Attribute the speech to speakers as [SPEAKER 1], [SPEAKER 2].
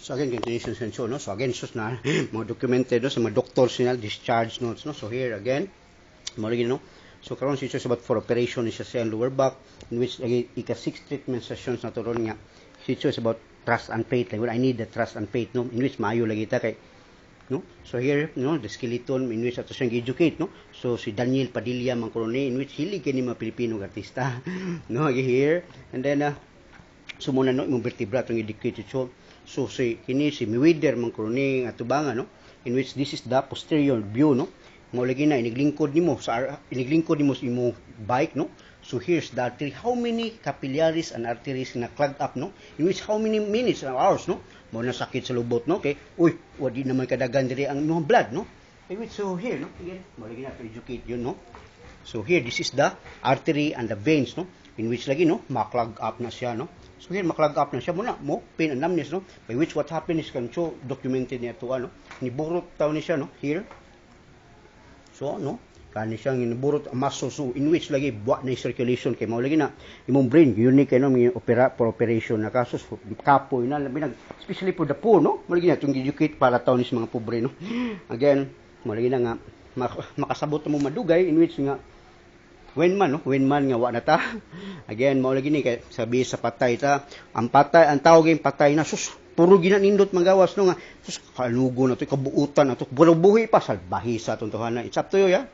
[SPEAKER 1] So again, continuation sensor, no? So again, sus na mga documented, no? Sa mga doctors nila, discharge notes, no? So here again, mo lagi, no? So karon si about for operation is sa lower back, in which lagi ika-6 treatment sessions na turon nga. Si about trust and faith, like, I need the trust and faith, no? In which maayo lagi ta kay, no? So here, no, the skeleton in which ato siyang educate, no? So si Daniel Padilla man kurone, in which hilig kini mga Pilipino artista, no? Here, and then sumuna, no, imong vertebra atong educated. So si Mayweather man kurone atubangan, no? In which this is the posterior view, no? Mao lagi na iniglingkod nimo sa imo bike, no? So here's the artery. How many capillaries and arteries na clogged up, no? In which how many minutes or hours, no? Mao na sakit sa lubot, no? Okay. Uy, wadi naman kadagan diri ang imong blood, no? In which so here, no? Again, mao lagi na to educate yun, no? So here, this is the artery and the veins, no? In which lagi, no? Ma-clog up na siya, no? So here, ma-clog up na siya muna, mo pain and numbness, no? By which what happened is kancho documented niya to, ano? Niburot taw ni siya, no? Here. So, no? Kani siyang iniburot ang muscle, so in which lagi buwa na circulation kay mao lagi na imong brain unique kay no opera for operation na kasos kapoy na labi nag especially for the poor, no? Mao lagi na tong educate para taon is mga pobre, no? Again, mao lagi na nga makasabot mo madugay in which nga when man nga wa na ta. Again, mao lagi ni kay sabi sa patay ta, ang tawag patay na sus puro ginanindot magawas, no, nga sus kalugo na to kabuutan na to buhi pa salbahi sa tuntuhan na it's up to you, yeah?